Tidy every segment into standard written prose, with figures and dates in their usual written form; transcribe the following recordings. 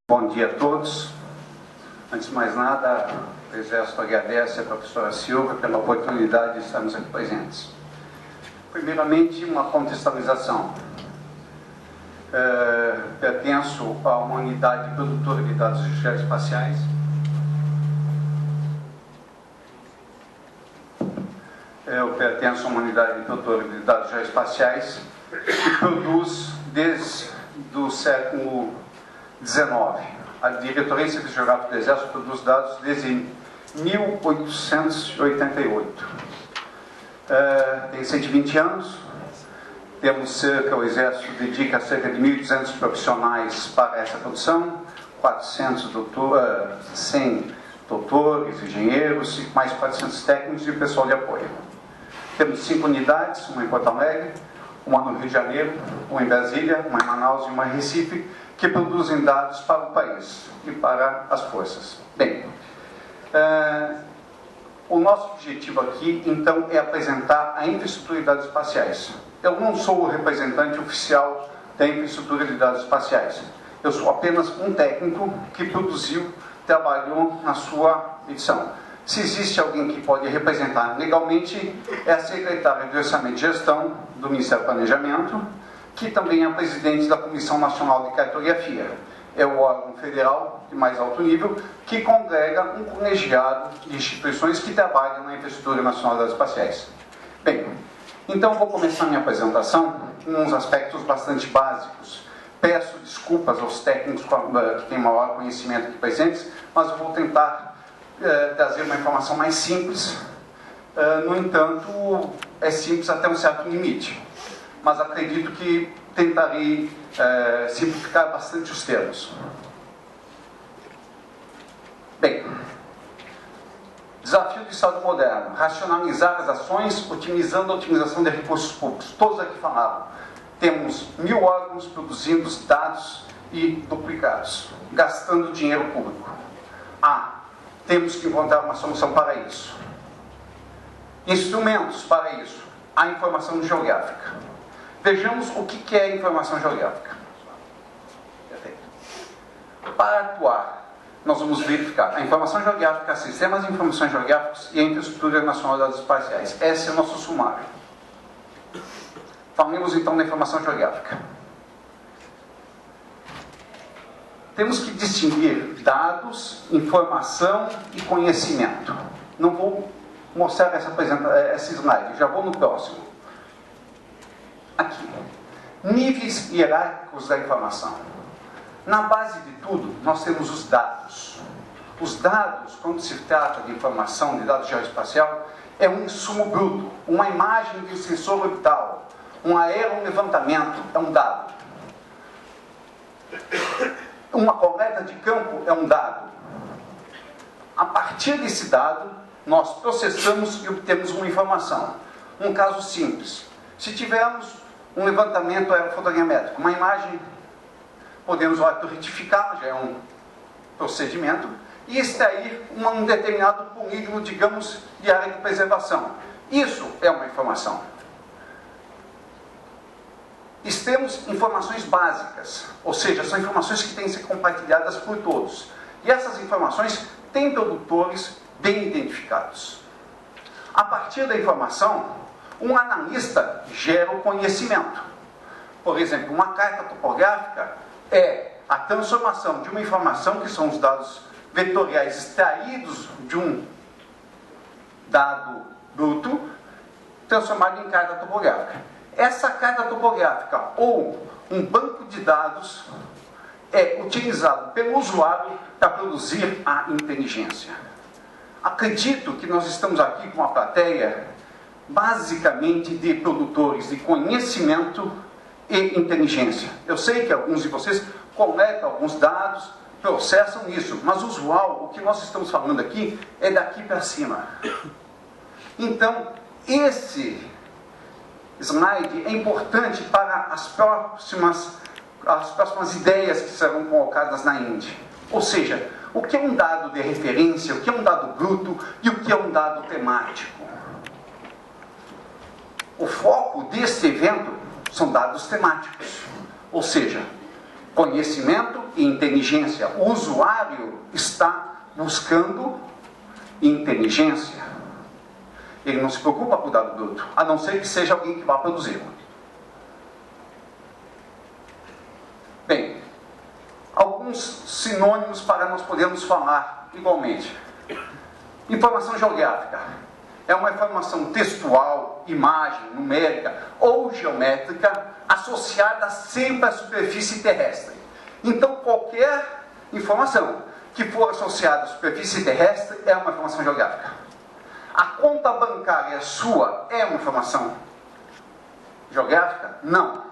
Bom dia a todos. Antes de mais nada, o Exército agradece à professora Silva pela oportunidade de estarmos aqui presentes. Primeiramente, uma contextualização. Pertenço a uma unidade produtora de dados geoespaciais. Eu pertenço a uma unidade produtora de dados geoespaciais que produz desde o século XIX. A Diretoria de Serviço Geográfico do Exército produz dados desde 1888. Tem 120 anos. Temos o Exército dedica cerca de 1.200 profissionais para essa produção, 100 doutores, engenheiros, e mais 400 técnicos e pessoal de apoio. Temos 5 unidades, uma em Porto Alegre, uma no Rio de Janeiro, uma em Brasília, uma em Manaus e uma em Recife, que produzem dados para o país e para as forças. Bem, o nosso objetivo aqui, então, é apresentar a infraestrutura de dados espaciais. Eu não sou o representante oficial da infraestrutura de dados espaciais. Eu sou apenas um técnico que produziu, trabalhou na sua edição. Se existe alguém que pode representar legalmente, é a secretária de Orçamento e Gestão do Ministério do Planejamento, que também é presidente da Comissão Nacional de Cartografia. É o órgão federal de mais alto nível que congrega um colegiado de instituições que trabalham na infraestrutura nacional de dados espaciais. Bem, então vou começar minha apresentação com uns aspectos bastante básicos. Peço desculpas aos técnicos que têm maior conhecimento aqui presentes, mas eu vou tentar trazer uma informação mais simples. No entanto, é simples até um certo limite. Mas acredito que tentarei simplificar bastante os termos. Bem, desafio do Estado moderno: racionalizar as ações, otimizando a otimização de recursos públicos. Todos aqui falaram. Temos 1000 órgãos produzindo dados e duplicados, gastando dinheiro público. Temos que encontrar uma solução para isso. Instrumentos para isso: a informação geográfica. Vejamos o que é informação geográfica. Para atuar, nós vamos verificar a informação geográfica, sistemas de informações geográficos e a infraestrutura nacional de dados espaciais. Esse é o nosso sumário. Falemos então da informação geográfica. Temos que distinguir dados, informação e conhecimento. Não vou mostrar esse slide, já vou no próximo. Aqui, níveis hierárquicos da informação. Na base de tudo, nós temos os dados. Os dados, quando se trata de informação de dados geoespacial, é um insumo bruto, uma imagem de sensor orbital, um aerolevantamento é um dado. Uma coleta de campo é um dado. A partir desse dado, nós processamos e obtemos uma informação. Um caso simples: se tivermos um levantamento aerofotogramétrico, uma imagem, podemos retificar, já é um procedimento, e extrair um determinado polígono, digamos, de área de preservação. Isso é uma informação. Temos informações básicas, ou seja, são informações que têm que ser compartilhadas por todos. E essas informações têm produtores bem identificados. A partir da informação, um analista gera o conhecimento. Por exemplo, uma carta topográfica é a transformação de uma informação, que são os dados vetoriais extraídos de um dado bruto, transformado em carta topográfica. Essa carta topográfica ou um banco de dados é utilizado pelo usuário para produzir a inteligência. Acredito que nós estamos aqui com uma plateia basicamente de produtores de conhecimento e inteligência. Eu sei que alguns de vocês coletam alguns dados, processam isso, mas usual, o que nós estamos falando aqui é daqui para cima. Então, esse slide é importante para as próximas ideias que serão colocadas na Indy. Ou seja, o que é um dado de referência, o que é um dado bruto e o que é um dado temático. O foco deste evento são dados temáticos. Ou seja, conhecimento e inteligência. O usuário está buscando inteligência. Ele não se preocupa com o dado bruto, a não ser que seja alguém que vá produzi-lo. Bem, alguns sinônimos para nós podermos falar igualmente. Informação geográfica é uma informação textual, imagem, numérica ou geométrica associada sempre à superfície terrestre. Então, qualquer informação que for associada à superfície terrestre é uma informação geográfica. A conta bancária sua é uma informação geográfica? Não.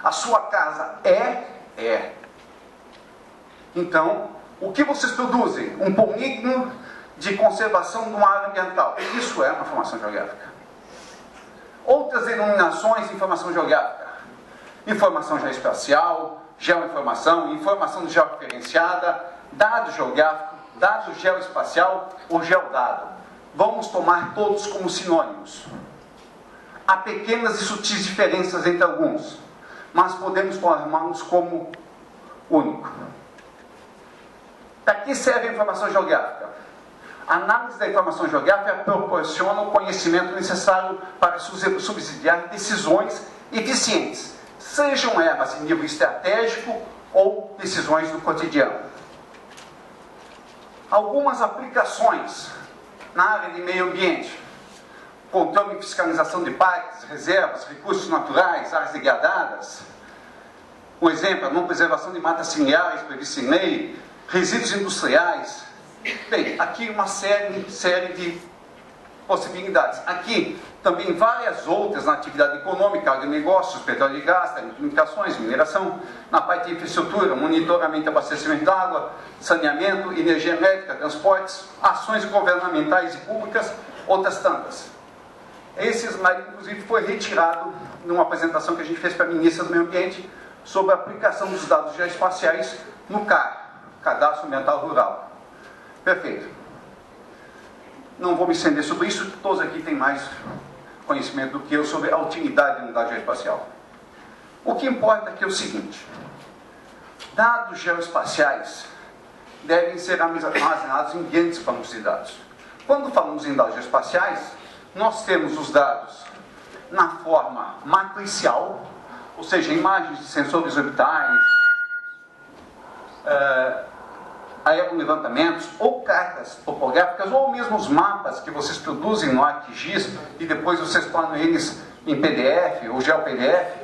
A sua casa é. Então, o que vocês produzem? Um polígono de conservação de uma área ambiental. Isso é uma informação geográfica. Outras denominações de informação geográfica: informação geoespacial, geoinformação, informação georreferenciada, dado geográfico, dado geoespacial ou geodado. Vamos tomar todos como sinônimos. Há pequenas e sutis diferenças entre alguns, mas podemos tomá-los como único. Para que serve a informação geográfica? A análise da informação geográfica proporciona o conhecimento necessário para subsidiar decisões eficientes, sejam elas em nível estratégico ou decisões do cotidiano. Algumas aplicações na área de meio ambiente: controle e fiscalização de parques, reservas, recursos naturais, áreas degradadas. Um exemplo: a não preservação de matas ciliares prevista em lei, resíduos industriais. Bem, aqui uma série de possibilidades. Aqui também várias outras na atividade econômica, agronegócios, petróleo e gás, telecomunicações, mineração, na parte de infraestrutura, monitoramento e abastecimento de água, saneamento, energia elétrica, transportes, ações governamentais e públicas, outras tantas. Esse slide, inclusive, foi retirado numa apresentação que a gente fez para a ministra do Meio Ambiente sobre a aplicação dos dados geoespaciais no CAR, Cadastro Ambiental Rural. Perfeito. Não vou me estender sobre isso, todos aqui têm mais conhecimento do que eu sobre a utilidade do dado geoespacial. O que importa aqui é o seguinte: dados geoespaciais devem ser armazenados em grandes bancos de dados. Quando falamos em dados geoespaciais, nós temos os dados na forma matricial, ou seja, imagens de sensores orbitais, aerolevantamentos ou cartas topográficas, ou mesmo os mapas que vocês produzem no ArcGIS e depois vocês tornam eles em PDF ou GeoPDF,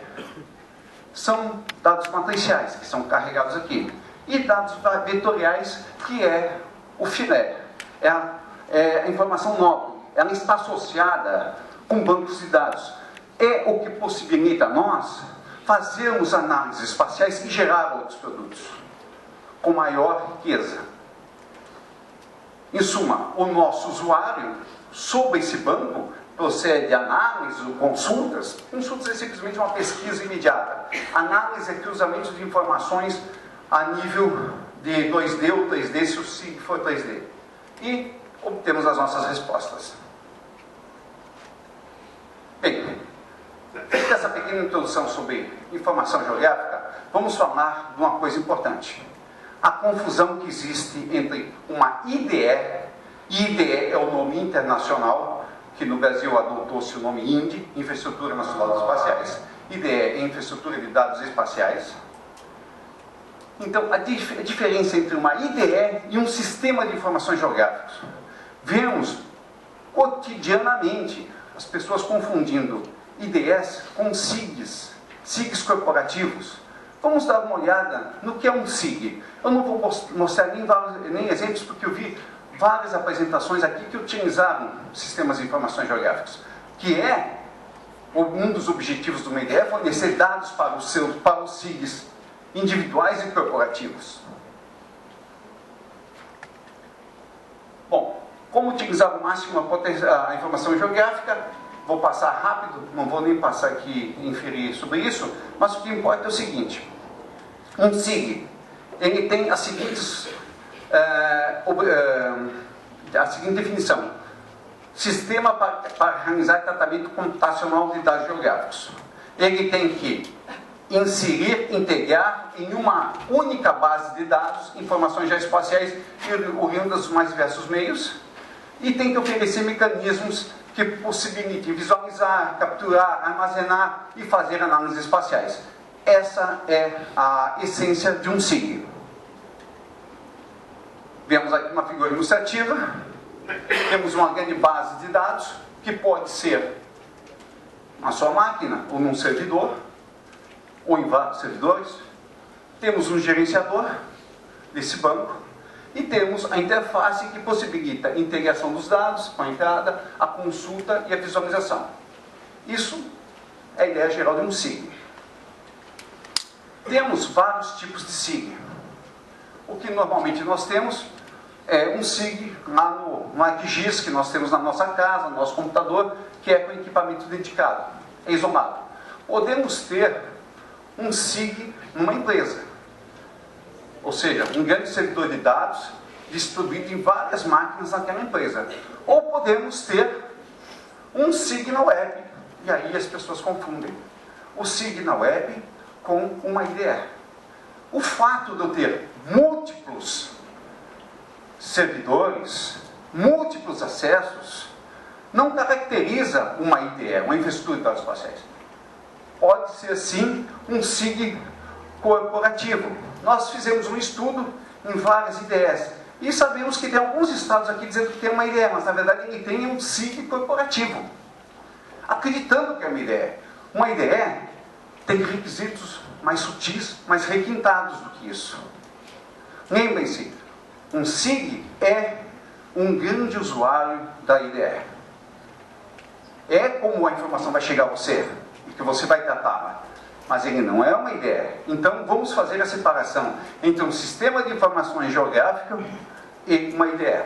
são dados matriciais que são carregados aqui. E dados vetoriais, que é o filé, é a informação nobre, ela está associada com bancos de dados. É o que possibilita a nós fazermos análises espaciais e gerar outros produtos com maior riqueza. Em suma, o nosso usuário, sob esse banco, procede a análise ou consultas. Consultas é simplesmente uma pesquisa imediata. Análise é cruzamento de informações a nível de 2D ou 3D, se o SIG for 3D. E obtemos as nossas respostas. Bem, feita essa pequena introdução sobre informação geográfica, vamos falar de uma coisa importante: a confusão que existe entre uma IDE, IDE é o nome internacional, que no Brasil adotou-se o nome INDE, Infraestrutura Nacional dos Espaciais. IDE é Infraestrutura de Dados Espaciais. Então, a diferença entre uma IDE e um sistema de informações geográficas. Vemos cotidianamente as pessoas confundindo IDEs com SIGs, SIGs corporativos. Vamos dar uma olhada no que é um SIG. Eu não vou mostrar nem exemplos, porque eu vi várias apresentações aqui que utilizavam sistemas de informações geográficas, que é um dos objetivos do IDE, é fornecer dados para os SIGs individuais e corporativos. Bom, como utilizar ao máximo a informação geográfica? Vou passar rápido, não vou nem passar aqui e inferir sobre isso, mas o que importa é o seguinte: um SIG, ele tem a seguinte definição: sistema para realizar tratamento computacional de dados geográficos. Ele tem que inserir, integrar em uma única base de dados informações geoespaciais oriundas dos mais diversos meios, e tem que oferecer mecanismos que possibilitem visualizar, capturar, armazenar e fazer análises espaciais. Essa é a essência de um SIG. Vemos aqui uma figura ilustrativa. Temos uma grande base de dados, que pode ser na sua máquina, ou num servidor, ou em vários servidores. Temos um gerenciador desse banco, e temos a interface que possibilita a integração dos dados com a entrada, a consulta e a visualização. Isso é a ideia geral de um SIG. Temos vários tipos de SIG. O que normalmente nós temos é um SIG lá no ArcGIS que nós temos na nossa casa, no nosso computador, que é com equipamento dedicado, é isolado. Podemos ter um SIG numa empresa, ou seja, um grande servidor de dados distribuído em várias máquinas naquela empresa. Ou podemos ter um SIG na web, e aí as pessoas confundem o SIG na web com uma IDE. O fato de eu ter múltiplos servidores, múltiplos acessos, não caracteriza uma IDE, uma infraestrutura de dados espaciais. Pode ser, sim, um SIG corporativo. Nós fizemos um estudo em várias IDEs e sabemos que tem alguns estados aqui dizendo que tem uma IDE, mas na verdade ele tem um SIG corporativo, acreditando que é uma IDE. Uma IDE tem requisitos mais sutis, mais requintados do que isso. Lembrem-se, um SIG é um grande usuário da IDE. É como a informação vai chegar a você e que você vai tratá-la. Mas ele não é uma IDE. Então vamos fazer a separação entre um sistema de informações geográfico e uma IDE.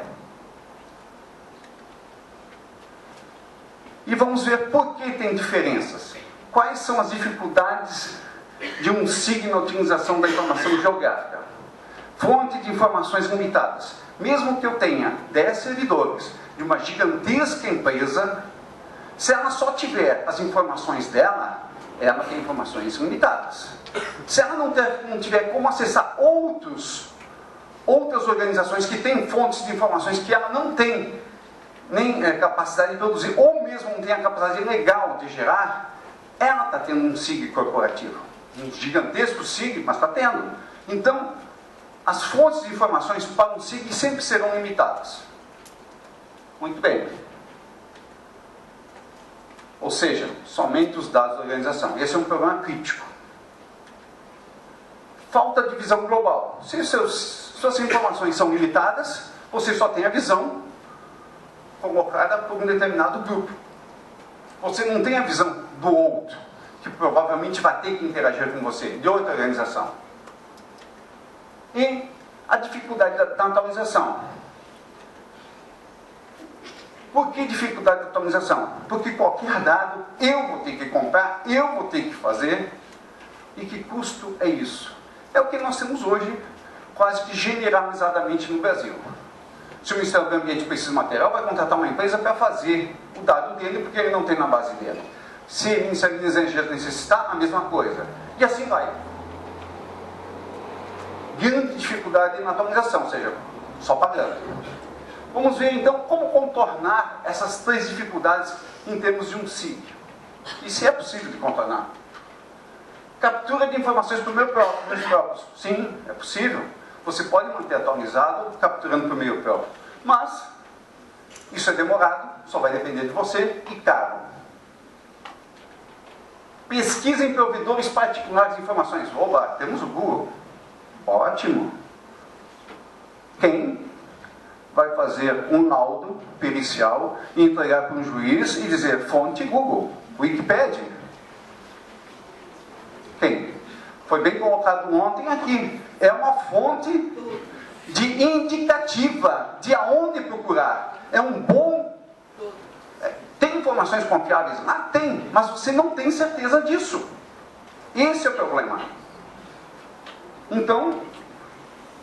E vamos ver por que tem diferenças. Quais são as dificuldades de um SIG na utilização da informação geográfica? Fonte de informações limitadas. Mesmo que eu tenha 10 servidores de uma gigantesca empresa, se ela só tiver as informações dela, ela tem informações limitadas. Se ela não tiver como acessar outras organizações que têm fontes de informações que ela não tem nem capacidade de produzir, ou mesmo não tem a capacidade legal de gerar, ela está tendo um SIG corporativo. Um gigantesco SIG, mas está tendo. Então, as fontes de informações para um SIG sempre serão limitadas. Muito bem. Ou seja, somente os dados da organização. Esse é um problema crítico. Falta de visão global. Se suas informações são limitadas, você só tem a visão colocada por um determinado grupo. Você não tem a visão do outro, que provavelmente vai ter que interagir com você, de outra organização. E a dificuldade da atualização. Por que dificuldade de atualização? Porque qualquer dado eu vou ter que comprar, eu vou ter que fazer. E que custo é isso? É o que nós temos hoje, quase que generalizadamente no Brasil. Se o Ministério do Ambiente precisa de material, vai contratar uma empresa para fazer o dado dele, porque ele não tem na base dele. Se o Ministério das Energias necessitar, a mesma coisa. E assim vai. Grande dificuldade na atualização, ou seja, só pagando. Vamos ver então como contornar essas três dificuldades em termos de um SIG. E se é possível de contornar. Captura de informações por meio próprio. Sim, é possível. Você pode manter atualizado capturando por meio próprio. Mas isso é demorado, só vai depender de você e caro. Pesquisa em provedores particulares de informações. Oba, temos o Google. Ótimo. Quem vai fazer um laudo pericial e entregar para um juiz e dizer fonte Google, Wikipedia? Quem? Foi bem colocado ontem aqui. É uma fonte de indicativa de aonde procurar. É um bom... Tem informações confiáveis? Ah, tem, mas você não tem certeza disso. Esse é o problema. Então,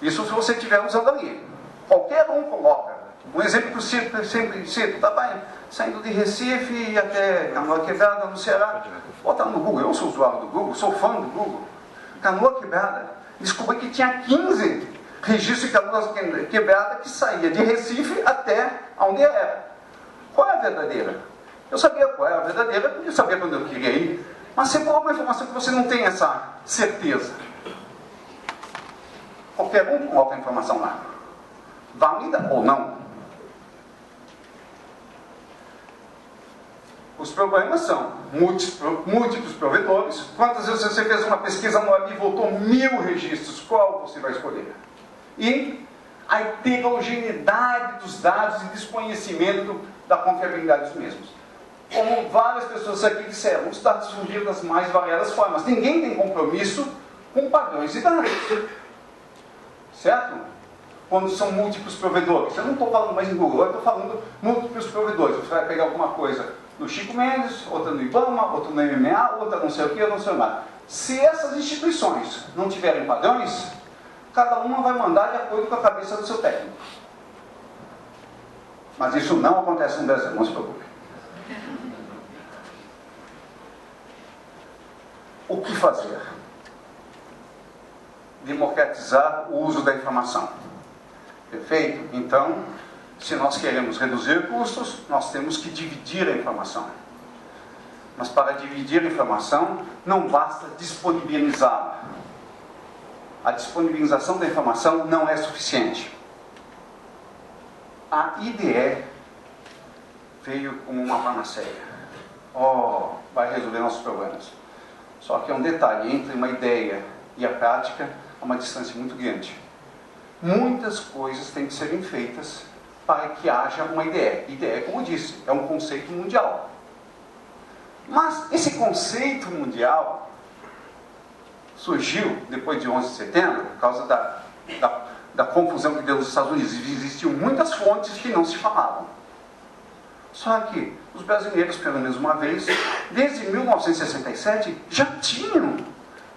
isso se você estiver usando ali. Qualquer um coloca Um exemplo que eu sempre cito, tá saindo de Recife até Canoa Quebrada, no Ceará, botar no Google, eu sou usuário do Google, sou fã do Google, Canoa Quebrada, descobri que tinha 15 registros de Canoa Quebrada que saía de Recife até onde era. Qual é a verdadeira? Eu sabia qual era a verdadeira, porque eu sabia quando eu queria ir, mas sempre há uma informação que você não tem essa certeza. Qualquer um coloca a informação lá, válida ou não. Os problemas são múltiplos provedores. Quantas vezes você fez uma pesquisa no web e voltou 1000 registros? Qual você vai escolher? E a heterogeneidade dos dados e desconhecimento da confiabilidade dos mesmos. Como várias pessoas aqui disseram, os dados surgiram das mais variadas formas. Ninguém tem compromisso com padrões de dados. Certo? Quando são múltiplos provedores. Eu não estou falando mais em Google, eu estou falando múltiplos provedores. Você vai pegar alguma coisa no Chico Mendes, outra no IBAMA, outra no MMA, outra não sei o que, não sei o nada. Se essas instituições não tiverem padrões, cada uma vai mandar de acordo com a cabeça do seu técnico. Mas isso não acontece no Brasil, não se preocupe. O que fazer? Democratizar o uso da informação. Perfeito? Então, se nós queremos reduzir custos, nós temos que dividir a informação. Mas para dividir a informação, não basta disponibilizá-la. A disponibilização da informação não é suficiente. A IDE veio como uma panaceia. Vai resolver nossos problemas. Só que é um detalhe, entre uma ideia e a prática, há uma distância muito grande. Muitas coisas têm que serem feitas para que haja uma IDE. IDE, como eu disse, é um conceito mundial. Mas esse conceito mundial surgiu depois de 11 de setembro, por causa da confusão que deu nos Estados Unidos. Existiam muitas fontes que não se falavam. Só que os brasileiros, pelo menos uma vez, desde 1967, já tinham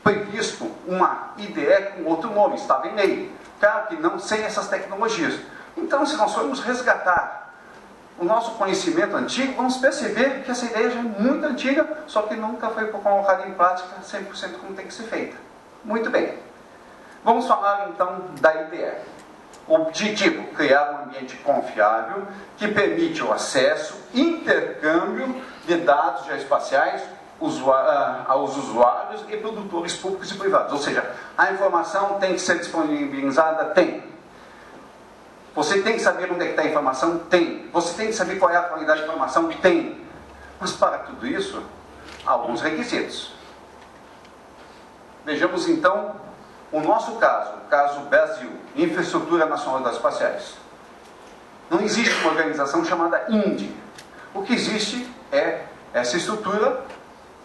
previsto uma IDE com outro nome, estava em lei. Claro que não sem essas tecnologias. Então, se nós formos resgatar o nosso conhecimento antigo, vamos perceber que essa ideia já é muito antiga, só que nunca foi colocada em prática 100% como tem que ser feita. Muito bem. Vamos falar então da IDE. O objetivo: criar um ambiente confiável que permite o acesso, intercâmbio de dados geoespaciais aos usuários e produtores públicos e privados. Ou seja, a informação tem que ser disponibilizada? Tem. Você tem que saber onde é que está a informação? Tem. Você tem que saber qual é a qualidade da informação? Tem. Mas para tudo isso, há alguns requisitos. Vejamos então o nosso caso, o caso Brasil, Infraestrutura Nacional das Espaciais. Não existe uma organização chamada INDE. O que existe é essa estrutura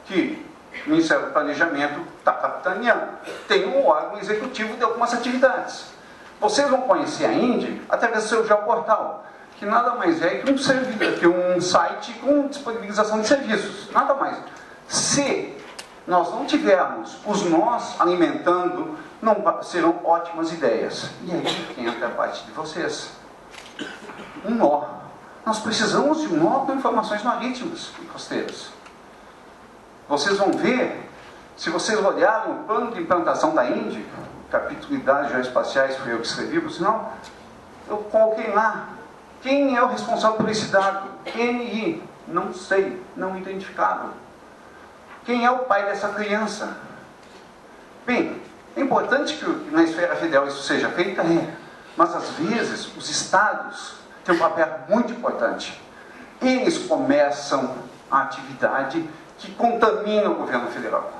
que o Ministério do Planejamento está capitaneando. Tem um órgão executivo de algumas atividades. Vocês vão conhecer a INDE através do seu geoportal, que nada mais é que um site com disponibilização de serviços. Nada mais. Se nós não tivermos os nós alimentando, não serão ótimas ideias. E aí que entra a parte de vocês. Um nó. Nós precisamos de um nó com informações marítimas e costeiras. Vocês vão ver, se vocês olharem o plano de implantação da INDE, capítulo de dados geoespaciais, foi eu que escrevi, por sinal, eu coloquei lá, quem é o responsável por esse dado? NI, não sei, não identificado. Quem é o pai dessa criança? Bem, é importante que na esfera federal isso seja feito, mas às vezes os estados têm um papel muito importante. Eles começam a atividade que contamina o governo federal.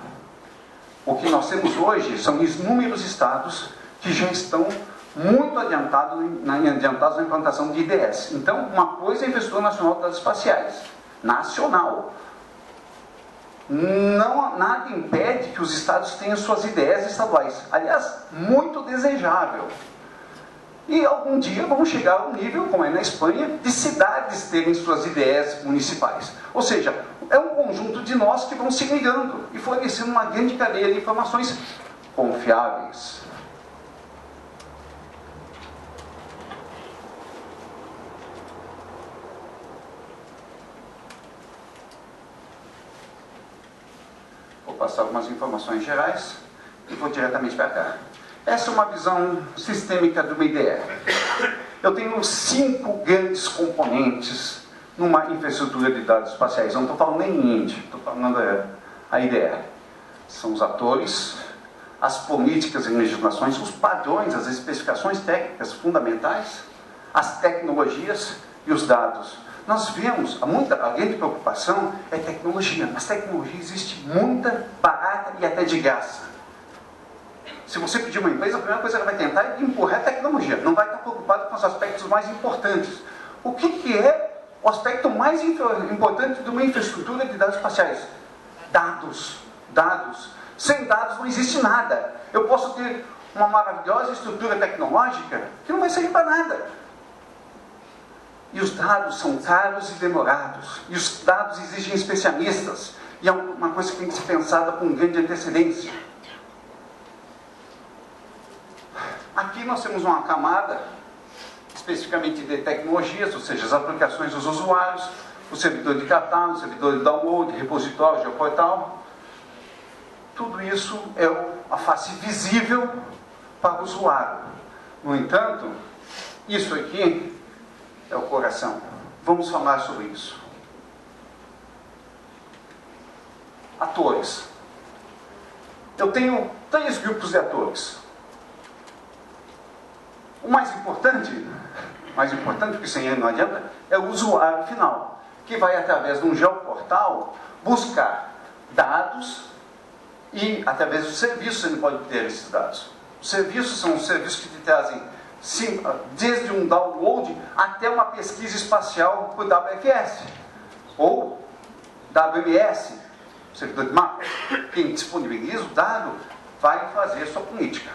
O que nós temos hoje são inúmeros estados que já estão muito adiantados na implantação de IDS. Então, uma coisa é a Infraestrutura Nacional das Espaciais, nacional. Nada impede que os estados tenham suas IDS estaduais. Aliás, muito desejável. E algum dia vamos chegar a um nível, como é na Espanha, de cidades terem suas IDS municipais. Ou seja, é um conjunto de nós que vão se ligando e fornecendo uma grande cadeia de informações confiáveis. passar algumas informações gerais e vou diretamente para cá. Essa é uma visão sistêmica de uma IDE. Eu tenho 5 grandes componentes numa infraestrutura de dados espaciais. Eu não estou falando nem IND, estou falando a IDE. São os atores, as políticas e legislações, os padrões, as especificações técnicas fundamentais, as tecnologias e os dados. Nós vemos, a grande preocupação é tecnologia, mas tecnologia existe muita, barata e até de graça. Se você pedir uma empresa, a primeira coisa que ela vai tentar é empurrar a tecnologia, não vai estar preocupado com os aspectos mais importantes. O que é o aspecto mais importante de uma infraestrutura de dados espaciais? Dados. Dados. Sem dados não existe nada. Eu posso ter uma maravilhosa estrutura tecnológica que não vai servir para nada. E os dados são caros e demorados. E os dados exigem especialistas. E é uma coisa que tem que ser pensada com grande antecedência. Aqui nós temos uma camada especificamente de tecnologias, ou seja, as aplicações dos usuários, o servidor de catálogo, o servidor de download, repositório, geoportal. Tudo isso é a face visível para o usuário. No entanto, isso aqui é o coração. Vamos falar sobre isso. Atores. Eu tenho 3 grupos de atores. O mais importante porque sem ele não adianta, é o usuário final, que vai através de um geoportal buscar dados e através dos serviços ele pode obter esses dados. Os serviços são os serviços que te trazem desde um download até uma pesquisa espacial por WFS ou WMS, servidor de mapa. Quem disponibiliza o dado vai fazer sua política,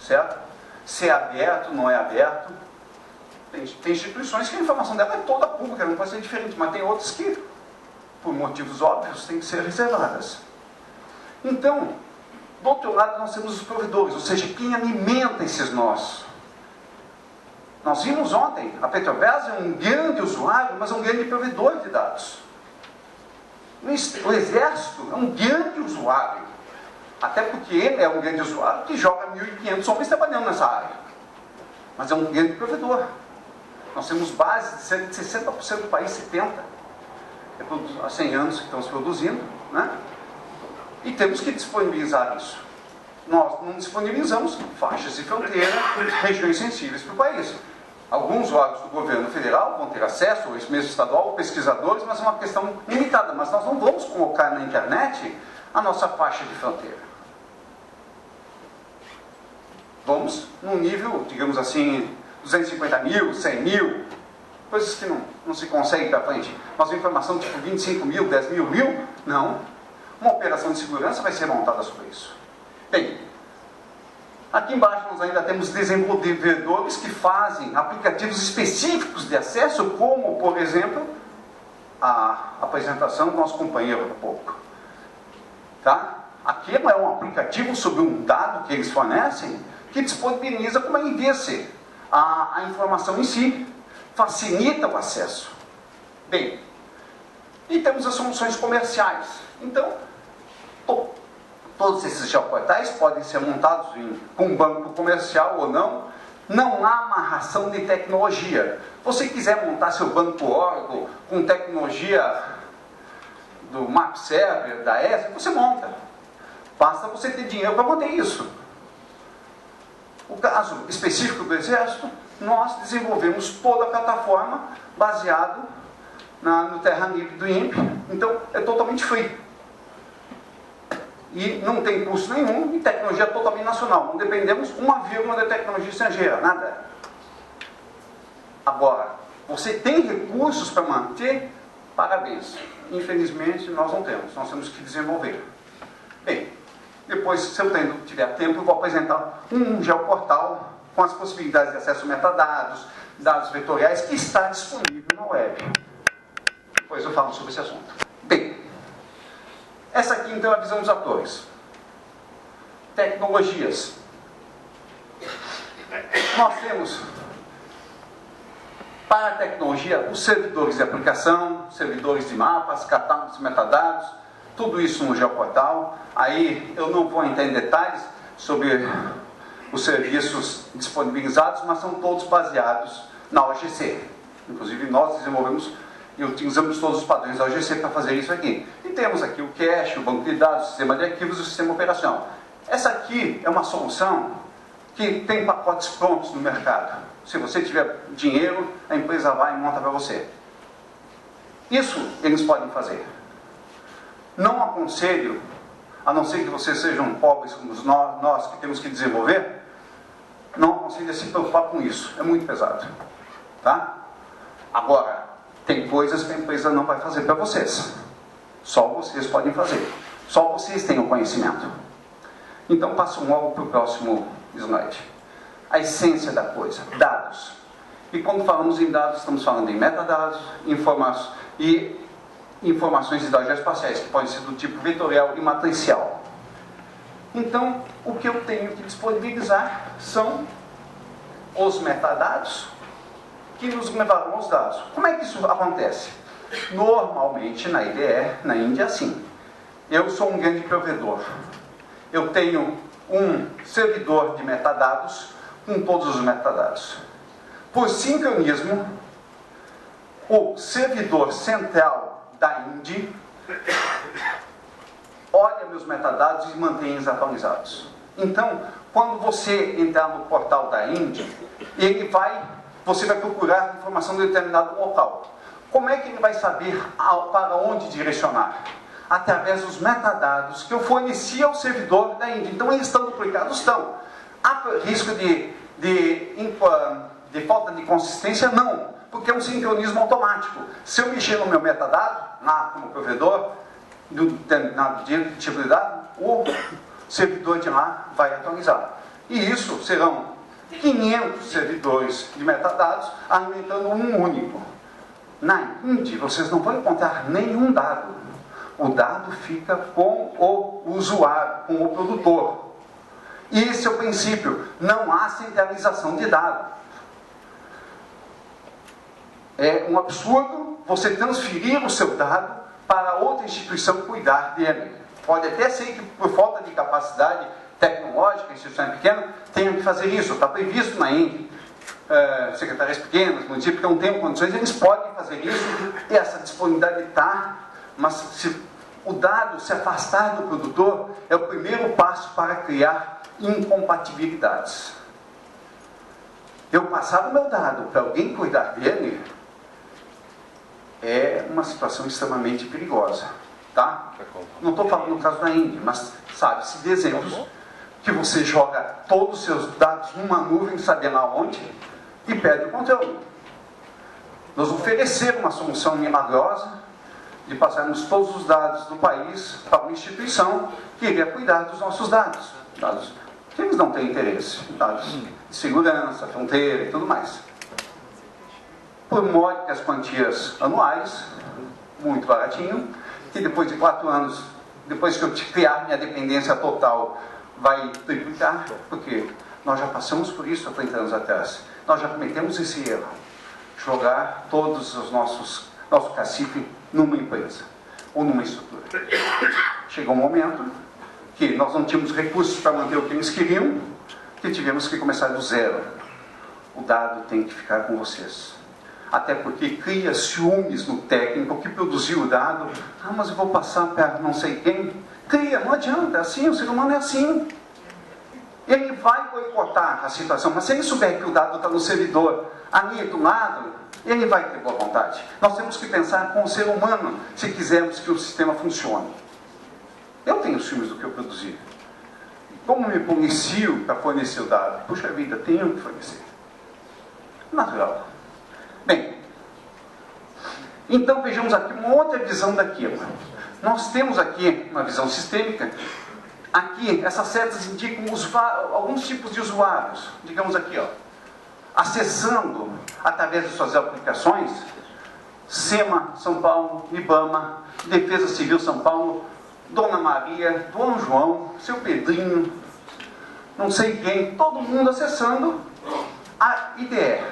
certo? Se é aberto, não é aberto. Tem instituições que a informação dela é toda pública, não pode ser diferente, mas tem outras que, por motivos óbvios, têm que ser reservadas. Então, do outro lado nós temos os provedores, ou seja, quem alimenta esses nós. Nós vimos ontem, a Petrobras é um grande usuário, mas é um grande provedor de dados. O Exército é um grande usuário, até porque ele é um grande usuário que joga 1.500 homens trabalhando nessa área. Mas é um grande provedor. Nós temos bases de cerca de 60% do país, 70%. Há 100 anos que estão se produzindo, né? E temos que disponibilizar isso. Nós não disponibilizamos faixas de fronteira, regiões sensíveis para o país. Alguns órgãos do governo federal vão ter acesso, ou esse mesmo estadual, ou pesquisadores, mas é uma questão limitada. Mas nós não vamos colocar na internet a nossa faixa de fronteira. Vamos num nível, digamos assim, 250 mil, 100 mil, coisas que não se consegue para frente. Nossa informação tipo 25 mil, 10 mil, não. Uma operação de segurança vai ser montada sobre isso. Bem, aqui embaixo nós ainda temos desenvolvedores que fazem aplicativos específicos de acesso, como, por exemplo, a apresentação do nosso companheiro há pouco. Tá? Aquilo é um aplicativo sobre um dado que eles fornecem, que disponibiliza como é enviar-se a informação em si, facilita o acesso. Bem, e temos as soluções comerciais. Então, todos esses geoportais podem ser montados com um banco comercial ou não. Não há amarração de tecnologia. Se você quiser montar seu banco Oracle com tecnologia do Map Server, da ESB, você monta. Basta você ter dinheiro para manter isso. O caso específico do Exército, nós desenvolvemos toda a plataforma baseado no Terranib do INPE. Então, é totalmente free. E não tem custo nenhum, e tecnologia totalmente nacional. Não dependemos uma vírgula de tecnologia estrangeira, nada. Agora, você tem recursos para manter? Parabéns. Infelizmente, nós não temos. Nós temos que desenvolver. Bem, depois, se eu tiver tempo, eu vou apresentar um geoportal com as possibilidades de acesso a metadados, dados vetoriais, que está disponível na web. Depois eu falo sobre esse assunto. Bem, essa aqui então é a visão dos atores. Tecnologias. Nós temos, para a tecnologia, os servidores de aplicação, servidores de mapas, catálogos de metadados, tudo isso no geoportal. Aí eu não vou entrar em detalhes sobre os serviços disponibilizados, mas são todos baseados na OGC. Inclusive nós desenvolvemos e utilizamos todos os padrões da OGC para fazer isso aqui. E temos aqui o cache, o banco de dados, o sistema de arquivos e o sistema operacional. Essa aqui é uma solução que tem pacotes prontos no mercado. Se você tiver dinheiro, a empresa vai e monta para você. Isso eles podem fazer. Não aconselho, a não ser que vocês sejam pobres como nós que temos que desenvolver, não aconselho a se preocupar com isso. É muito pesado. Tá? Agora, tem coisas que a empresa não vai fazer para vocês. Só vocês podem fazer. Só vocês têm o conhecimento. Então, passo logo para o próximo slide. A essência da coisa, dados. E quando falamos em dados, estamos falando em metadados, informações de dados geoespaciais, que podem ser do tipo vetorial e matricial. Então, o que eu tenho que disponibilizar são os metadados que nos levarão aos dados. Como é que isso acontece? Normalmente, na IDE, na Índia, é assim. Eu sou um grande provedor. Eu tenho um servidor de metadados com todos os metadados. Por sincronismo, o servidor central da Indy olha meus metadados e mantém eles atualizados. Então, quando você entrar no portal da Indy, você vai procurar informação de determinado local. Como é que ele vai saber para onde direcionar? Através dos metadados que eu forneci ao servidor da Indy. Então, eles estão duplicados? Estão. Há risco de falta de consistência? Não, porque é um sincronismo automático. Se eu mexer no meu metadado, como provedor, de um determinado tipo de dado, o servidor de lá vai atualizar. E isso serão 500 servidores de metadados alimentando um único. Na Indy, vocês não vão encontrar nenhum dado. O dado fica com o usuário, com o produtor. E esse é o princípio. Não há centralização de dados. É um absurdo você transferir o seu dado para outra instituição cuidar dele. Pode até ser que, por falta de capacidade tecnológica, a instituição é pequena, tenha que fazer isso. Está previsto na Indy. Secretarias pequenas, municípios que não têm condições, eles podem fazer isso. E essa disponibilidade está. Mas se o dado se afastar do produtor, é o primeiro passo para criar incompatibilidades. Eu passar o meu dado para alguém cuidar dele é uma situação extremamente perigosa. Tá? Não estou falando no caso da Indy, mas sabe-se de exemplos que você joga todos os seus dados numa nuvem, sabendo aonde, e perde o controle. Nós oferecemos uma solução milagrosa de passarmos todos os dados do país para uma instituição que iria cuidar dos nossos dados. Dados que eles não têm interesse. Dados de segurança, fronteira e tudo mais. Por módicas quantias anuais, muito baratinho, que depois de 4 anos, depois que eu criar minha dependência total, vai triplicar, porque nós já passamos por isso há 30 anos atrás. Nós já cometemos esse erro. Jogar todos os nosso cacife numa empresa ou numa estrutura. Chegou um momento que nós não tínhamos recursos para manter o que eles queriam, que tivemos que começar do zero. O dado tem que ficar com vocês. Até porque cria ciúmes no técnico que produziu o dado. Mas eu vou passar para não sei quem. Cria, não adianta, é assim, o ser humano é assim. Ele vai boicotar a situação, mas se ele souber que o dado está no servidor ali do lado, ele vai ter boa vontade. Nós temos que pensar com o ser humano se quisermos que o sistema funcione. Eu tenho ciúmes do que eu produzi. Como me policio para fornecer o dado? Puxa vida, tenho que fornecer. Natural. Bem, então vejamos aqui uma outra visão daquilo. Nós temos aqui uma visão sistêmica. Aqui, essas setas indicam alguns tipos de usuários. Digamos aqui, ó, acessando através de suas aplicações, SEMA, São Paulo, IBAMA, Defesa Civil São Paulo, Dona Maria, Dom João, seu Pedrinho, não sei quem, todo mundo acessando a IDE.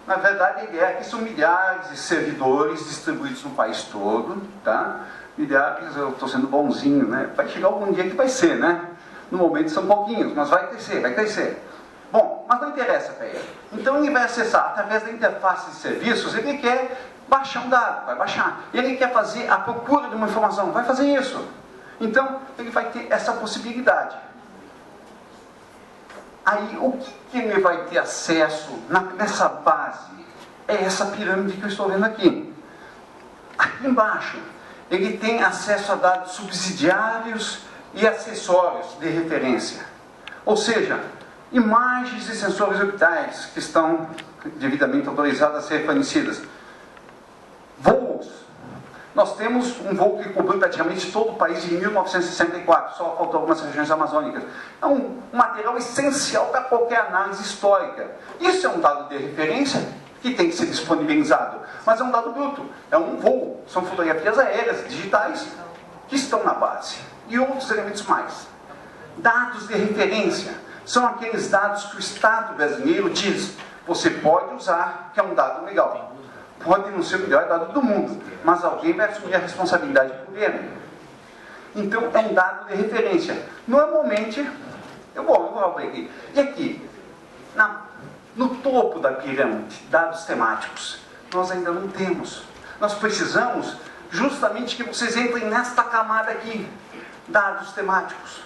Na verdade, a IDE aqui são milhares de servidores distribuídos no país todo, tá? milhares, eu estou sendo bonzinho, né? Vai chegar algum dia que vai ser, né? No momento são pouquinhos, mas vai crescer, vai crescer. Bom, mas não interessa para ele. Então ele vai acessar através da interface de serviços, ele quer baixar um dado, vai baixar. Ele quer fazer a procura de uma informação, vai fazer isso. Então, ele vai ter essa possibilidade. Aí, o que ele vai ter acesso nessa base? É essa pirâmide que eu estou vendo aqui. Aqui embaixo, ele tem acesso a dados subsidiários e acessórios de referência. Ou seja, imagens e sensores orbitais que estão devidamente autorizadas a ser fornecidas. Voos. Nós temos um voo que cobriu praticamente todo o país em 1964, só faltou algumas regiões amazônicas. É um material essencial para qualquer análise histórica. Isso é um dado de referência que tem que ser disponibilizado, mas é um dado bruto, é um voo, são fotografias aéreas, digitais, que estão na base. E outros elementos mais. Dados de referência são aqueles dados que o Estado brasileiro diz, você pode usar, que é um dado legal. Pode não ser o melhor dado do mundo, mas alguém vai assumir a responsabilidade por ele. Então, é um dado de referência. Normalmente, eu vou abrir aqui. E aqui, no topo da pirâmide, dados temáticos, nós ainda não temos. Nós precisamos justamente que vocês entrem nesta camada aqui, dados temáticos.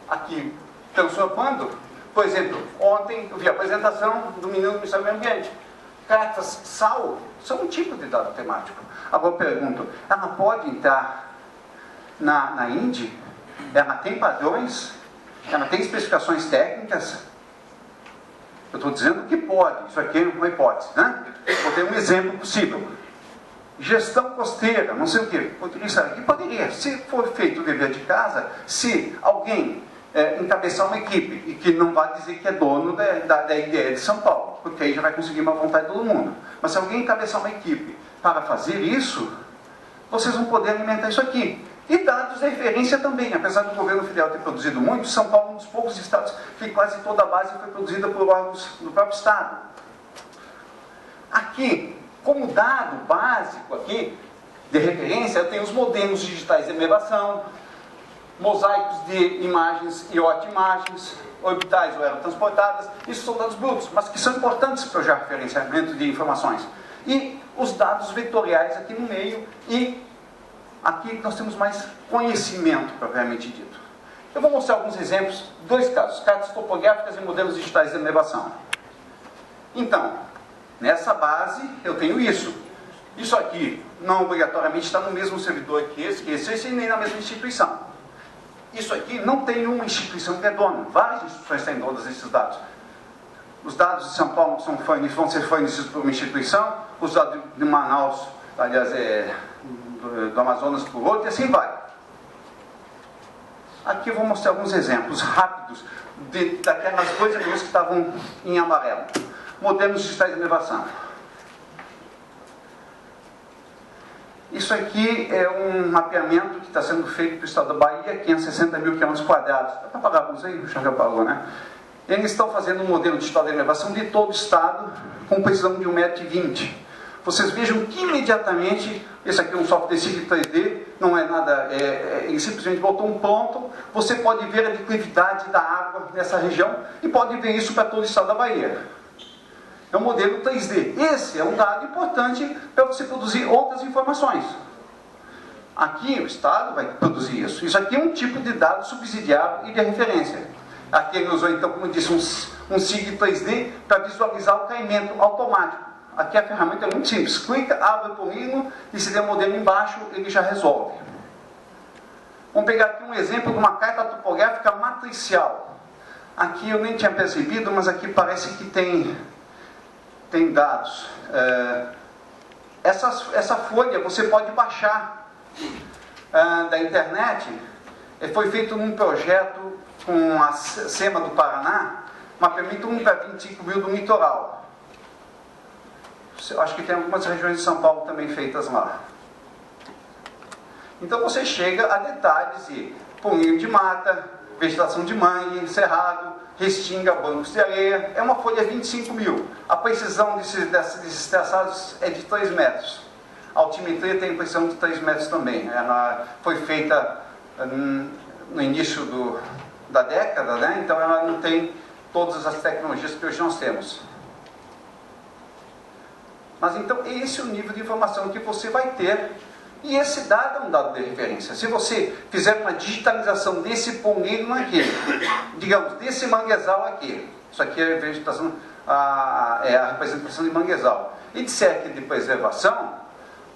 Aqui, transformando. Por exemplo, ontem eu vi a apresentação do menino do Ministério do Meio Ambiente. Cartas sal são um tipo de dado temático. Agora eu pergunto, ela pode entrar na INDE? Ela tem padrões? Ela tem especificações técnicas? Eu estou dizendo que pode, isso aqui é uma hipótese, né? Vou ter um exemplo possível. Gestão costeira, não sei o quê. Poderia estar aqui? Poderia. Se for feito o dever de casa, se alguém encabeçar uma equipe e que não vai dizer que é dono da IDE de São Paulo, porque aí já vai conseguir uma vontade de todo mundo. Mas se alguém encabeçar uma equipe para fazer isso, vocês vão poder alimentar isso aqui. E dados de referência também, apesar do governo federal ter produzido muito, São Paulo é um dos poucos estados que quase toda a base foi produzida por órgãos do próprio estado. Aqui, como dado básico aqui, de referência, eu tenho os modelos digitais de elevação, mosaicos de imagens e imagens, orbitais ou aerotransportadas. Isso são dados brutos, mas que são importantes para o georreferenciamento de informações. E os dados vetoriais aqui no meio, e aqui nós temos mais conhecimento, propriamente dito. Eu vou mostrar alguns exemplos, dois casos, cartas topográficas e modelos digitais de elevação. Então, nessa base eu tenho isso. Isso aqui não obrigatoriamente está no mesmo servidor que esse nem na mesma instituição. Isso aqui não tem uma instituição que é dona. Várias instituições têm donas desses dados. Os dados de São Paulo vão ser fornecidos por uma instituição, os dados de Manaus, aliás, do Amazonas por outra, e assim vai. Aqui eu vou mostrar alguns exemplos rápidos daquelas coisas que estavam em amarelo. Modelos digitais de elevação. Isso aqui é um mapeamento que está sendo feito para o estado da Bahia, 560 mil quilômetros quadrados. Dá para pagar alguns aí? O já pagou, né? Eles estão fazendo um modelo digital de elevação de todo o estado, com precisão de 1,20 m. Vocês vejam que imediatamente, esse aqui é um software SIG 3D, não é nada, ele simplesmente botou um ponto, você pode ver a declividade da água nessa região e pode ver isso para todo o estado da Bahia. É um modelo 3D. Esse é um dado importante para você produzir outras informações. Aqui o Estado vai produzir isso. Isso aqui é um tipo de dado subsidiário e de referência. Aqui ele usou, então, como eu disse, um SIG 3D para visualizar o caimento automático. Aqui a ferramenta é muito simples. Clica, abre o polígono e se der um modelo embaixo, ele já resolve. Vamos pegar aqui um exemplo de uma carta topográfica matricial. Aqui eu nem tinha percebido, mas aqui parece que tem dados. Essa folha você pode baixar da internet. Foi feito num projeto com a SEMA do Paraná, mapeamento 1 para 25 mil do litoral. Acho que tem algumas regiões de São Paulo também feitas lá. Então você chega a detalhes de punho de mata, vegetação de mangue, cerrado, restinga, bancos de areia. É uma folha 25 mil. A precisão desses traçados é de 3 metros. A altimetria tem precisão de 3 metros também. Ela foi feita no início da década, né? Então ela não tem todas as tecnologias que hoje nós temos. Mas então esse é o nível de informação que você vai ter, e esse dado é um dado de referência. Se você fizer uma digitalização desse polígono aqui, digamos, desse manguezal aqui, isso aqui é a vegetação, é a representação de manguezal, e disser que de preservação,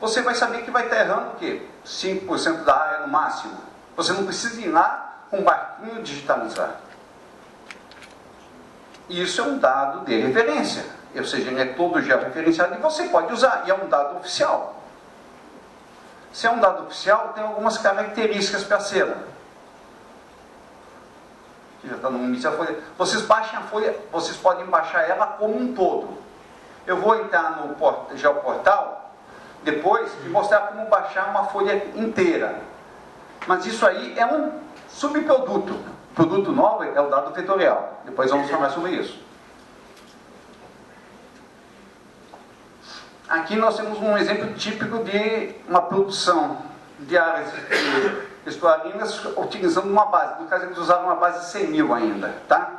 você vai saber que vai estar errando o quê? 5% da área no máximo. Você não precisa ir lá com um barquinho digitalizar. Isso é um dado de referência, ou seja, ele é todo georreferenciado e você pode usar, e é um dado oficial. Se é um dado oficial, tem algumas características para ser. Já está no início da folha. Vocês baixem a folha, vocês podem baixar ela como um todo. Eu vou entrar no geoportal depois e mostrar como baixar uma folha inteira. Mas isso aí é um subproduto. O produto novo é o dado vetorial. Depois vamos falar sobre isso. Aqui nós temos um exemplo típico de uma produção de áreas estuarinas utilizando uma base. No caso, eles usaram uma base 100.000 ainda, tá?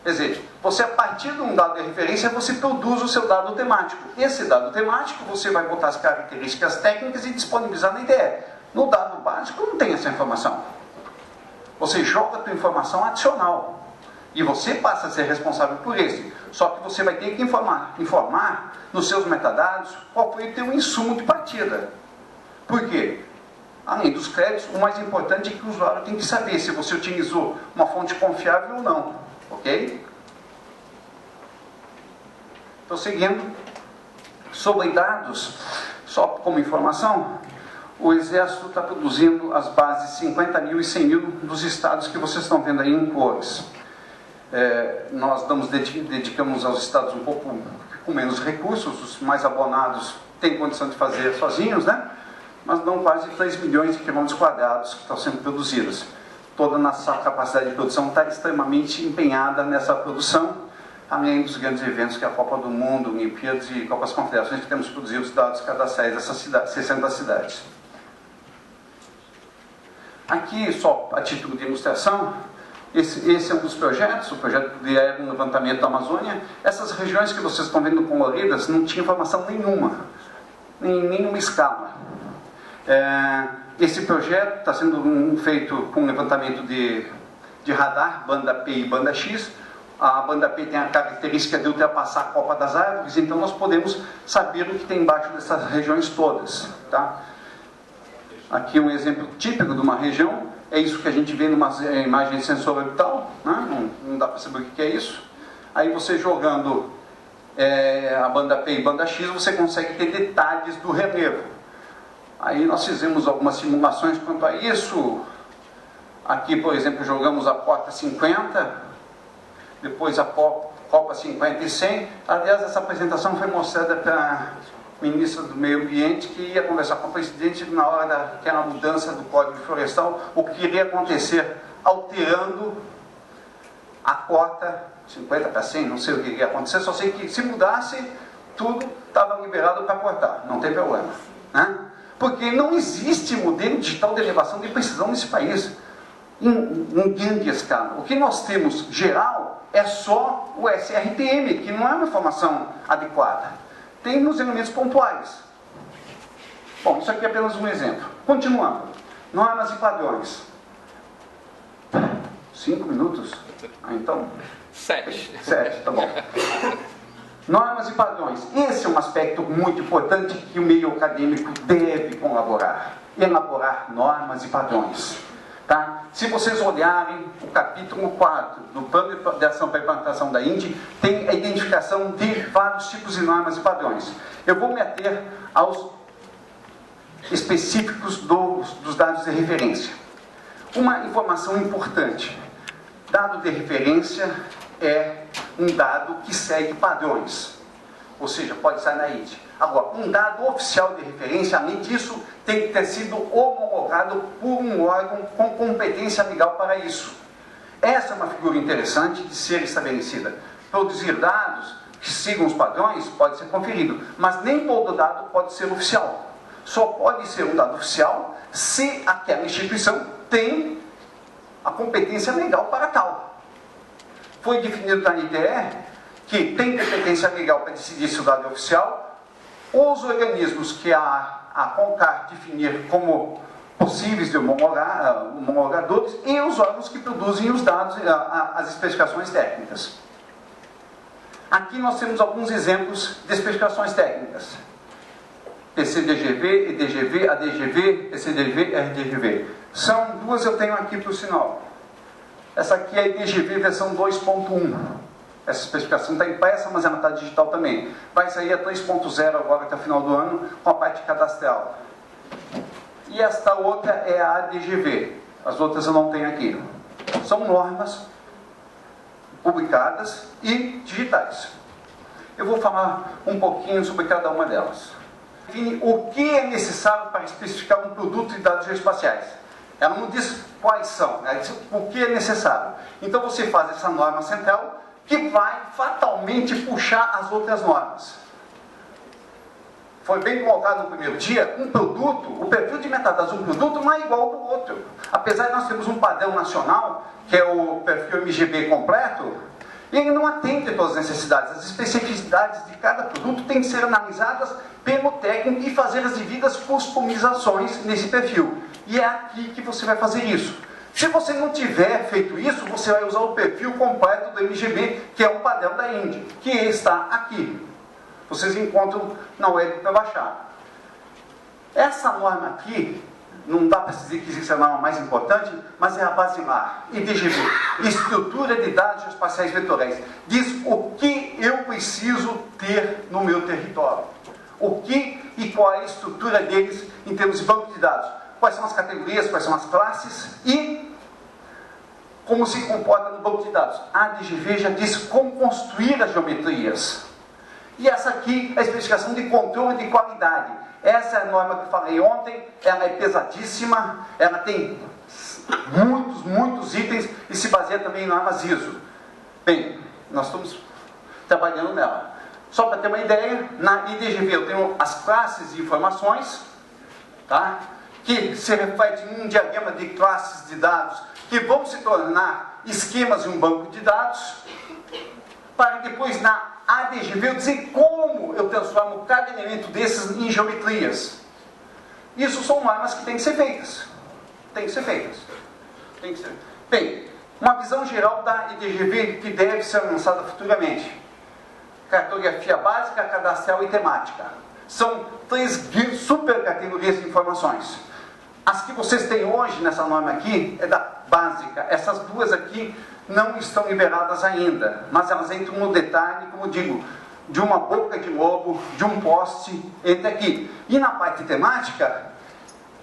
Quer dizer, você, a partir de um dado de referência, você produz o seu dado temático. Esse dado temático, você vai botar as características técnicas e disponibilizar na IDE. No dado básico, não tem essa informação. Você joga a tua informação adicional. E você passa a ser responsável por esse. Só que você vai ter que informar nos seus metadados qual foi o teu insumo de partida. Por quê? Além dos créditos, o mais importante é que o usuário tem que saber se você utilizou uma fonte confiável ou não. Ok? Prosseguindo. Sobre dados, só como informação, o Exército está produzindo as bases 50.000 e 100.000 dos estados que vocês estão vendo aí em cores. Nós dedicamos aos estados um pouco com menos recursos, os mais abonados têm condição de fazer sozinhos, né? Mas dão quase 3 milhões de quilômetros quadrados que estão sendo produzidos. Toda a nossa capacidade de produção está extremamente empenhada nessa produção, além dos grandes eventos que é a Copa do Mundo, Olimpíadas e Copas Confederações, que temos produzido os dados cadastrais dessas 60 cidades. Aqui, só a título de ilustração, esse é um dos projetos, o projeto de levantamento da Amazônia. Essas regiões que vocês estão vendo coloridas não tinha informação nenhuma, em nenhuma escala. Esse projeto está sendo feito com levantamento de radar, banda P e banda X. A banda P tem a característica de ultrapassar a copa das árvores, então nós podemos saber o que tem embaixo dessas regiões todas. Tá? Aqui um exemplo típico de uma região. É isso que a gente vê numa imagem de sensor orbital, né? Não dá para saber o que é isso. Aí você jogando a banda P e banda X, você consegue ter detalhes do relevo. Aí nós fizemos algumas simulações quanto a isso. Aqui, por exemplo, jogamos a porta 50, depois a Copa 50 e 100. Aliás, essa apresentação foi mostrada para ministro do Meio Ambiente, que ia conversar com o presidente na hora daquela mudança do Código Florestal, o que iria acontecer alterando a cota 50 para 100, não sei o que iria acontecer, só sei que se mudasse, tudo estava liberado para cortar, não tem problema. Né? Porque não existe modelo digital de elevação de precisão nesse país, em grande escala. O que nós temos geral é só o SRTM, que não é uma informação adequada. Tem nos elementos pontuais. Bom, isso aqui é apenas um exemplo. Continuando. Normas e padrões. 5 minutos? Então? 7, tá bom. Normas e padrões. Esse é um aspecto muito importante que o meio acadêmico deve colaborar. Elaborar normas e padrões. Tá? Se vocês olharem o capítulo 4 do Plano de Ação para a Implantação da INDE, tem a identificação de vários tipos de normas e padrões. Eu vou me ater aos específicos dos dados de referência. Uma informação importante. Dado de referência é um dado que segue padrões. Ou seja, pode estar na INDE. Agora, um dado oficial de referência, além disso, tem que ter sido homologado por um órgão com competência legal para isso. Essa é uma figura interessante de ser estabelecida. Produzir dados que sigam os padrões pode ser conferido, mas nem todo dado pode ser oficial. só pode ser um dado oficial se aquela instituição tem a competência legal para tal. Foi definido na IDE que tem competência legal para decidir se o dado é oficial, os organismos que a CONCAR definir como possíveis de homologadores e os órgãos que produzem os dados, as especificações técnicas. Aqui nós temos alguns exemplos de especificações técnicas. PCDGV, EDGV, ADGV, ECDV, RDGV. São duas, eu tenho aqui por sinal. Essa aqui é a EDGV versão 2.1. Essa especificação está impressa, mas ela está digital também. Vai sair a 3.0 agora até o final do ano, com a parte cadastral. E esta outra é a ADGV. As outras eu não tenho aqui. São normas publicadas e digitais. Eu vou falar um pouquinho sobre cada uma delas. Define o que é necessário para especificar um produto de dados geoespaciais. Ela não diz quais são, ela diz o que é necessário. Então você faz essa norma central que vai fatalmente puxar as outras normas. Foi bem colocado no primeiro dia, um produto, o perfil de metadados de um produto não é igual ao do outro. Apesar de nós termos um padrão nacional, que é o perfil MGB completo, ele não atende a todas as necessidades. As especificidades de cada produto têm que ser analisadas pelo técnico e fazer as devidas customizações nesse perfil. E é aqui que você vai fazer isso. Se você não tiver feito isso, você vai usar o perfil completo do MGB, que é o padrão da Indy, que está aqui. Vocês encontram na web para baixar. Essa norma aqui, não dá para dizer que existe a norma mais importante, mas é a basilar, IDGV, Estrutura de Dados Espaciais Vetorais. Diz o que eu preciso ter no meu território. O que e qual é a estrutura deles em termos de banco de dados. Quais são as categorias, quais são as classes e como se comporta no banco de dados. A ADGV já diz como construir as geometrias. E essa aqui é a especificação de controle de qualidade. Essa é a norma que eu falei ontem, ela é pesadíssima, ela tem muitos itens e se baseia também em normas ISO. Bem, nós estamos trabalhando nela. Só para ter uma ideia, na IDGV eu tenho as classes de informações, tá? Que se reflete em um diagrama de classes de dados que vão se tornar esquemas em um banco de dados, para depois na ADGV eu dizer como eu transformo cada elemento desses em geometrias. Isso são normas que têm que ser feitas. Tem que ser feitas. Tem que ser. Bem, uma visão geral da IDGV que deve ser lançada futuramente. Cartografia básica, cadastral e temática. São 3 super categorias de informações. As que vocês têm hoje nessa norma aqui é da básica. Essas duas aqui não estão liberadas ainda, mas elas entram no detalhe, como digo, de uma boca de lobo, de um poste, entre aqui. E na parte temática,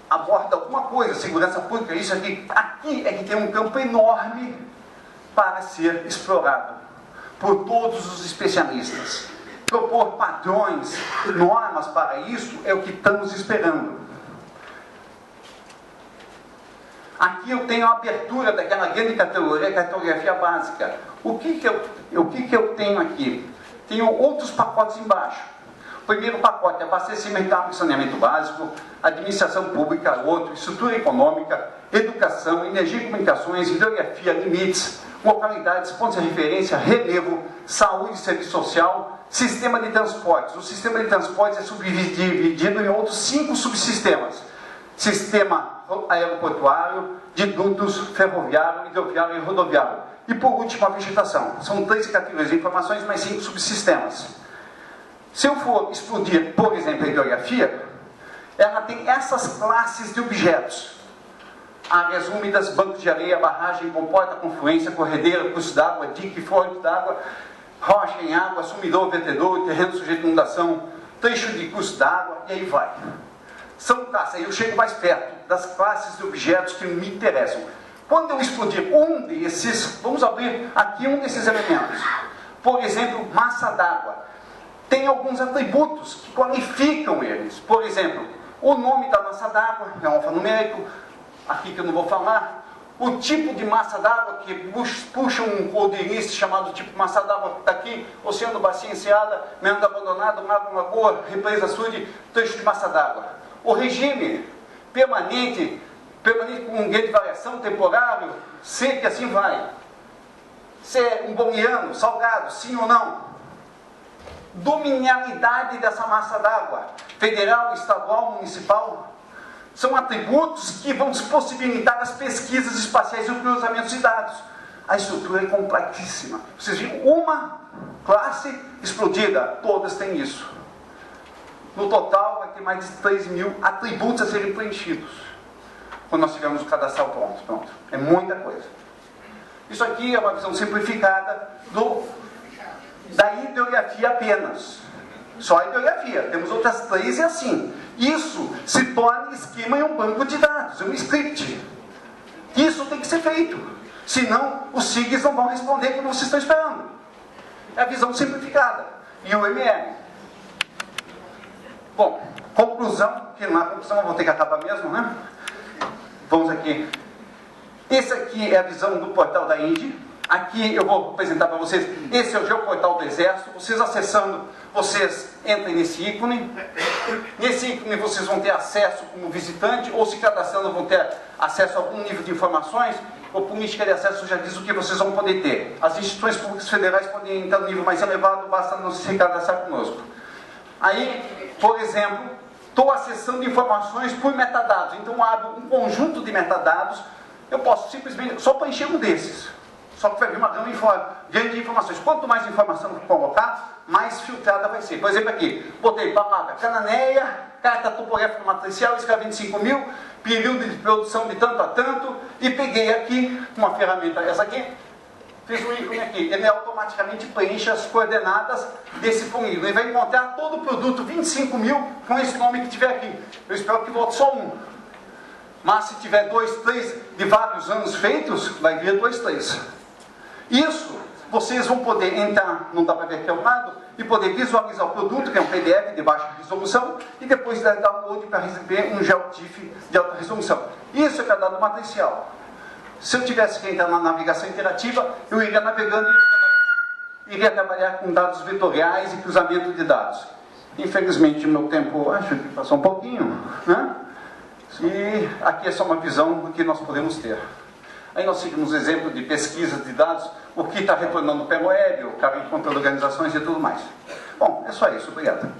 aborda alguma coisa, segurança pública, isso aqui. Aqui é que tem um campo enorme para ser explorado por todos os especialistas. Propor padrões, normas para isso é o que estamos esperando. Aqui eu tenho a abertura daquela grande categoria, cartografia básica. O que eu tenho aqui? Tenho outros pacotes embaixo. O primeiro pacote é abastecimento, água e saneamento básico, administração pública, outro, estrutura econômica, educação, energia e comunicações, hidrografia, limites, localidades, pontos de referência, relevo, saúde e serviço social, sistema de transportes. O sistema de transportes é subdividido em outros 5 subsistemas. Sistema aeroportuário, de dutos, ferroviário, hidroviário e rodoviário. E por último, a vegetação. São 3 categorias de informações, mais 5 subsistemas. Se eu for explodir, por exemplo, a hidrografia, ela tem essas classes de objetos. Áreas úmidas, bancos de areia, barragem, comporta, confluência, corredeira, curso d'água, dique, fonte d'água, rocha em água, sumidor, vertedor, terreno sujeito a inundação, trecho de curso d'água, e aí vai. São classes, aí eu chego mais perto das classes de objetos que me interessam. Quando eu explodir um desses, vamos abrir aqui um desses elementos. Por exemplo, massa d'água. Tem alguns atributos que qualificam eles. Por exemplo, o nome da massa d'água é um alfanumérico, aqui que eu não vou falar. O tipo de massa d'água, que puxa um cordeirício chamado tipo massa d'água, que está aqui, oceano, bacia enseada, meandro abandonado, mar, lagoa, represa, açude, trecho de massa d'água. o regime permanente com um guia de variação temporário, seco e assim vai. Se é um booleano, salgado, sim ou não. Dominialidade dessa massa d'água, federal, estadual, municipal, são atributos que vão possibilitar as pesquisas espaciais e o cruzamento de dados. A estrutura é complexíssima. Vocês viram uma classe explodida, todas têm isso. No total vai ter mais de 3.000 atributos a serem preenchidos quando nós tivermos o cadastral pronto. É muita coisa. Isso aqui é uma visão simplificada da ideografia apenas. Só a ideografia. Temos outras 3 e assim. Isso se torna esquema em um banco de dados, um script. Isso tem que ser feito. Senão, os SIGs não vão responder como vocês estão esperando. É a visão simplificada. E o ML. Bom, conclusão, que não há conclusão, eu vou ter que acabar mesmo, né? Vamos aqui. Esse aqui é a visão do portal da Indy. Aqui eu vou apresentar para vocês. Esse é o geoportal do Exército. Vocês acessando, vocês entrem nesse ícone. Nesse ícone vocês vão ter acesso como visitante, ou se cadastrando vão ter acesso a algum nível de informações. O política de acesso já diz o que vocês vão poder ter. As instituições públicas federais podem entrar no nível mais elevado, basta não se cadastrar conosco. Aí, por exemplo, estou acessando informações por metadados. Então abro um conjunto de metadados. Eu posso simplesmente só preencher um desses. Só que vai vir uma grande informações. Quanto mais informação que colocar, mais filtrada vai ser. Por exemplo, aqui, botei palavra cananeia, carta topográfica matricial, escala 25.000, período de produção de tanto a tanto, e peguei aqui uma ferramenta, essa aqui, fiz um ícone aqui. Ele automaticamente preenche as coordenadas desse polígono. Ele vai encontrar todo o produto 25.000 com esse nome que tiver aqui. Eu espero que volte só um. Mas se tiver 2, 3 de vários anos feitos, vai vir 2, 3. Isso, vocês vão poder entrar, não dá para ver aqui ao lado, e poder visualizar o produto, que é um PDF de baixa resolução, e depois dar download para receber um GeoTIFF de alta resolução. Isso é para dado matricial. Se eu tivesse que entrar na navegação interativa, eu iria navegando e iria trabalhar com dados vetoriais e cruzamento de dados. Infelizmente, meu tempo, acho que passou um pouquinho, né? E aqui é só uma visão do que nós podemos ter. Aí nós seguimos exemplo de pesquisa de dados, o que está retornando pelo web, o cara encontrando organizações e tudo mais. Bom, é só isso. Obrigado.